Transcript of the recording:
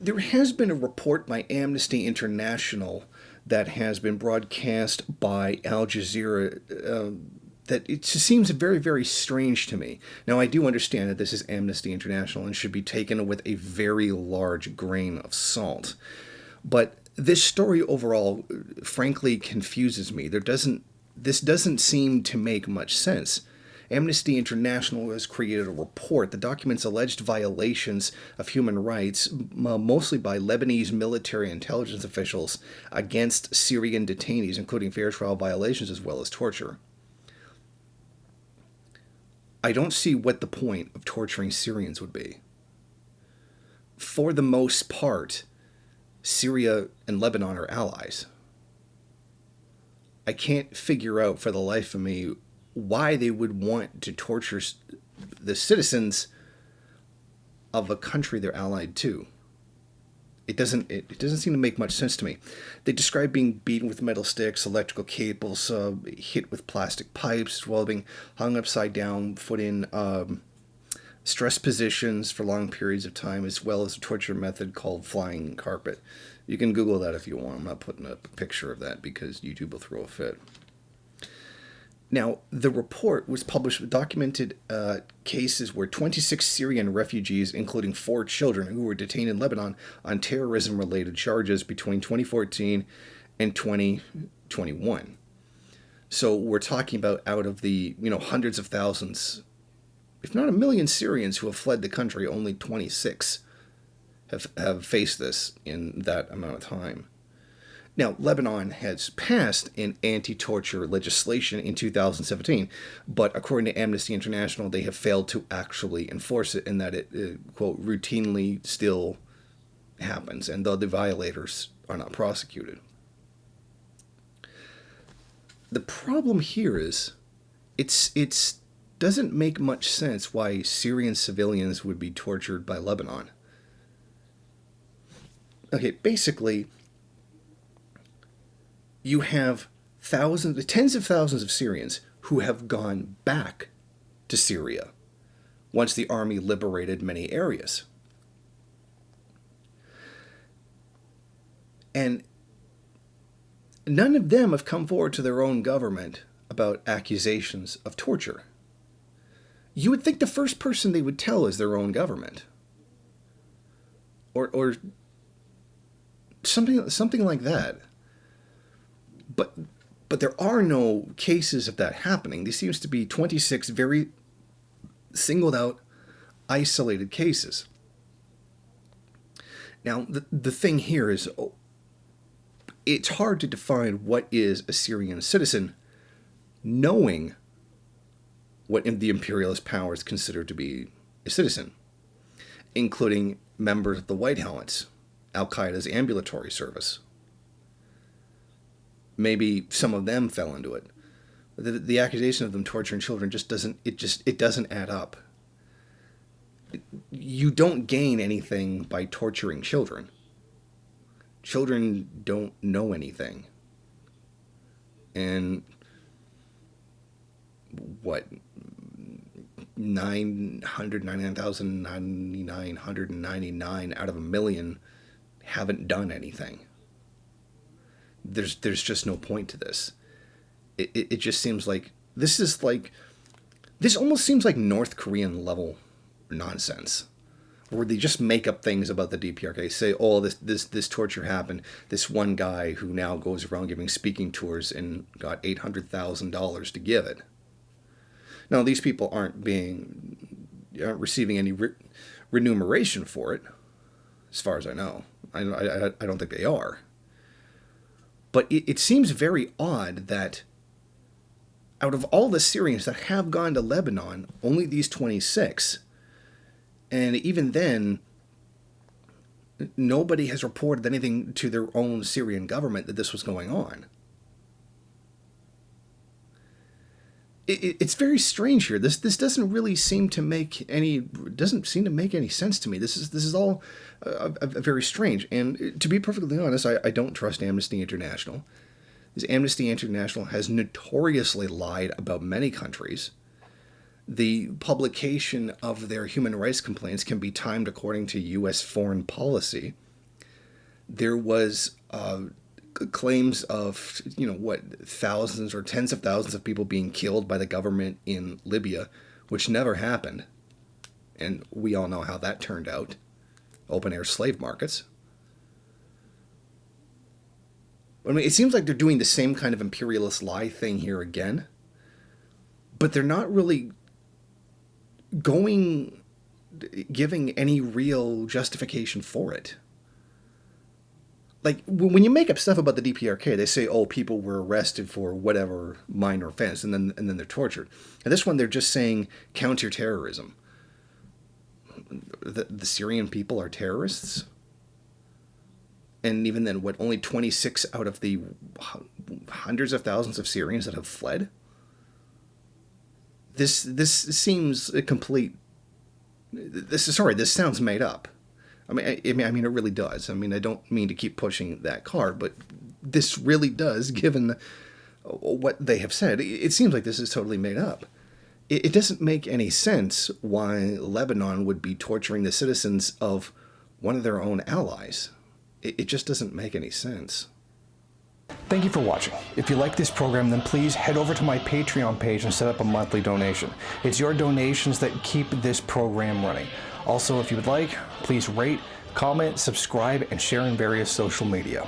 There has been a report by Amnesty International that has been broadcast by Al Jazeera that it just seems very, very strange to me. Now, I do understand that this is Amnesty International and should be taken with a very large grain of salt. But this story overall, frankly, confuses me. This doesn't seem to make much sense. Amnesty International has created a report that documents alleged violations of human rights, mostly by Lebanese military intelligence officials, against Syrian detainees, including fair trial violations as well as torture. I don't see what the point of torturing Syrians would be. For the most part, Syria and Lebanon are allies. I can't figure out for the life of me why they would want to torture the citizens of a country they're allied to. It doesn't seem to make much sense to me. They describe being beaten with metal sticks, electrical cables, hit with plastic pipes, as well as being hung upside down, put in stress positions for long periods of time, as well as a torture method called flying carpet. You can Google that if you want. I'm not putting up a picture of that because YouTube will throw a fit. Now, the report was published with documented cases where 26 Syrian refugees, including 4 children who were detained in Lebanon on terrorism-related charges between 2014 and 2021. So we're talking about out of the hundreds of thousands, if not a million Syrians who have fled the country, only 26 have faced this in that amount of time. Now, Lebanon has passed an anti-torture legislation in 2017, but according to Amnesty International, they have failed to actually enforce it, and that it, quote, routinely still happens, and though the violators are not prosecuted. The problem here is it's doesn't make much sense why Syrian civilians would be tortured by Lebanon. Okay, basically, you have tens of thousands of Syrians who have gone back to Syria once the army liberated many areas. And none of them have come forward to their own government about accusations of torture. You would think the first person they would tell is their own government. Or something like that. But there are no cases of that happening. There seems to be 26 very singled out, isolated cases. Now, the thing here is, it's hard to define what is a Syrian citizen, knowing what the imperialist powers consider to be a citizen, including members of the White Helmets, Al-Qaeda's ambulatory service. Maybe some of them fell into it. The accusation of them torturing children it doesn't add up. You don't gain anything by torturing children. Children don't know anything. And what, 999,999 out of a million haven't done anything. There's just no point to this. It just seems like this almost seems like North Korean level nonsense, where they just make up things about the DPRK. Say, oh, this torture happened. This one guy who now goes around giving speaking tours and got $800,000 to give it. Now, these people aren't receiving any remuneration for it, as far as I know. I don't think they are. But it seems very odd that out of all the Syrians that have gone to Lebanon, only these 26, and even then, nobody has reported anything to their own Syrian government that this was going on. It's very strange here. This doesn't really seem to make any sense to me. This is all very strange. And to be perfectly honest, I don't trust Amnesty International. Because Amnesty International has notoriously lied about many countries. The publication of their human rights complaints can be timed according to U.S. foreign policy. There was claims of, thousands or tens of thousands of people being killed by the government in Libya, which never happened. And we all know how that turned out. Open-air slave markets. I mean, it seems like they're doing the same kind of imperialist lie thing here again, but they're not really giving any real justification for it. Like, when you make up stuff about the DPRK, they say, oh, people were arrested for whatever minor offense, and then they're tortured. And this one, they're just saying counterterrorism. The Syrian people are terrorists? And even then, only 26 out of the hundreds of thousands of Syrians that have fled? This seems a complete... This sounds made up. I mean, it really does. I mean, I don't mean to keep pushing that card, but this really does, given what they have said. It seems like this is totally made up. It doesn't make any sense why Lebanon would be torturing the citizens of one of their own allies. It just doesn't make any sense. Thank you for watching. If you like this program, then please head over to my Patreon page and set up a monthly donation. It's your donations that keep this program running. Also, if you would like, please rate, comment, subscribe, and share in various social media.